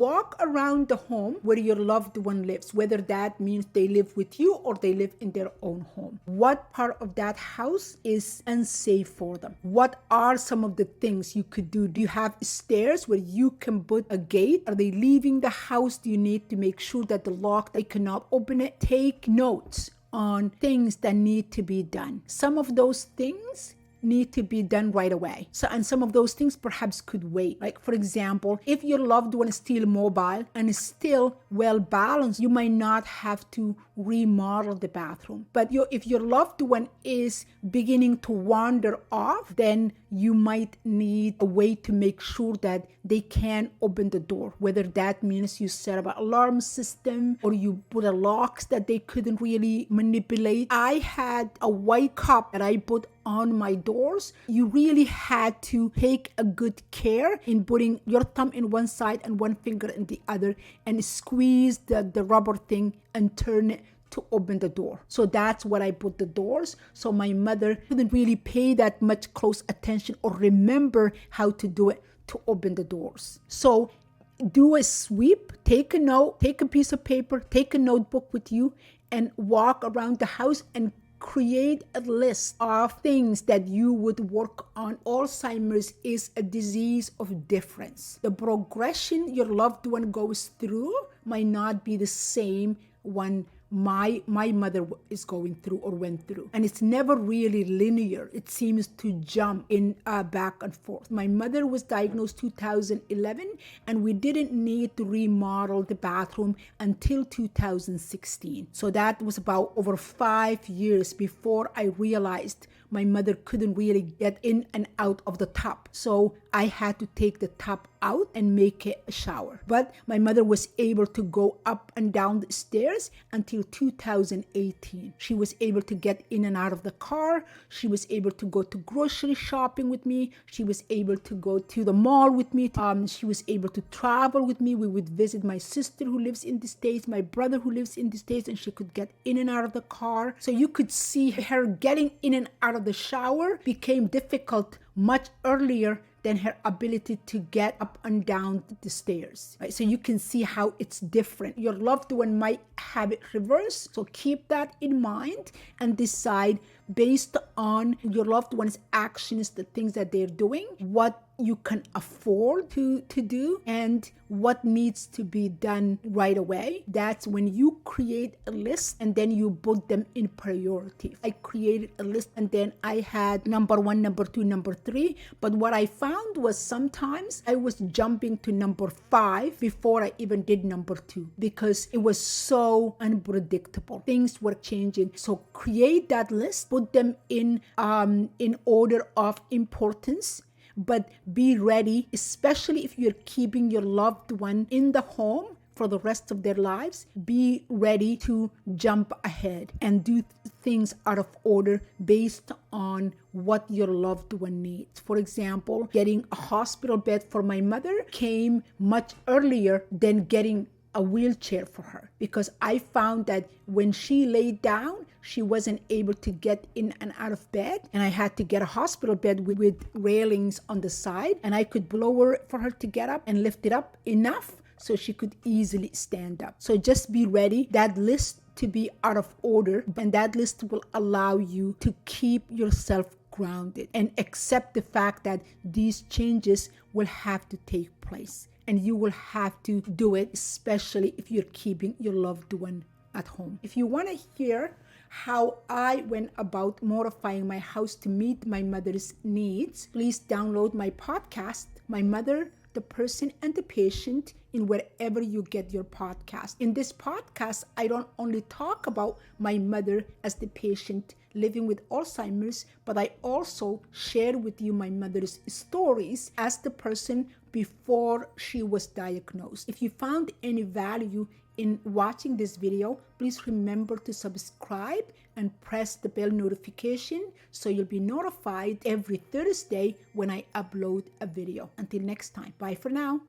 Walk around the home where your loved one lives, whether that means they live with you or they live in their own home. What part of that house is unsafe for them? What are some of the things you could do? Do you have stairs where you can put a gate? Are they leaving the house? Do you need to make sure that the lock, they cannot open it? Take notes on things that need to be done. Some of those things need to be done right away. And some of those things perhaps could wait. Like, for example, if your loved one is still mobile and is still well balanced, you might not have to remodel the bathroom. But if your loved one is beginning to wander off, then you might need a way to make sure that they can open the door. Whether that means you set up an alarm system or you put a locks that they couldn't really manipulate. I had a white cup that I put on my doors. You really had to take a good care in putting your thumb in one side and one finger in the other and squeeze the rubber thing and turn it to open the door. So that's what I put the doors. So my mother couldn't really pay that much close attention or remember how to do it to open the doors. So do a sweep, take a note, take a piece of paper, take a notebook with you and walk around the house and create a list of things that you would work on. Alzheimer's is a disease of difference. The progression your loved one goes through might not be the same one my mother is going through or went through. And it's never really linear. It seems to jump in back and forth. My mother was diagnosed 2011 and we didn't need to remodel the bathroom until 2016. So that was about over 5 years before I realized my mother couldn't really get in and out of the tub. So I had to take the tub out and make it a shower. But my mother was able to go up and down the stairs until 2018. She was able to get in and out of the car. She was able to go to grocery shopping with me. She was able to go to the mall with me. She was able to travel with me. We would visit my sister who lives in the States, my brother who lives in the States, and she could get in and out of the car. So you could see her getting in and out of the shower became difficult much earlier than her ability to get up and down the stairs. Right? So you can see how it's different. Your loved one might have it reversed. So keep that in mind and decide based on your loved one's actions, the things that they're doing, what you can afford to do and what needs to be done right away. That's when you create a list and then you put them in priority. I created a list and then I had number 1, number 2, number 3. But what I found was sometimes I was jumping to number 5 before I even did number 2 because it was so unpredictable. Things were changing. So create that list, put them in order of importance. But be ready, especially if you're keeping your loved one in the home for the rest of their lives, be ready to jump ahead and do things out of order based on what your loved one needs. For example, getting a hospital bed for my mother came much earlier than getting a wheelchair for her because I found that when she laid down, she wasn't able to get in and out of bed, and I had to get a hospital bed with railings on the side, and I could lower it for her to get up and lift it up enough so she could easily stand up. So just be ready. That list to be out of order, and that list will allow you to keep yourself grounded and accept the fact that these changes will have to take place. And you will have to do it, especially if you're keeping your loved one at home. If you want to hear how I went about modifying my house to meet my mother's needs, please download my podcast, My Mother, the Person and the Patient, in wherever you get your podcast. In this podcast, I don't only talk about my mother as the patient living with Alzheimer's, but I also share with you my mother's stories as the person before she was diagnosed. If you found any value in watching this video, please remember to subscribe and press the bell notification so you'll be notified every Thursday when I upload a video. Until next time, bye for now.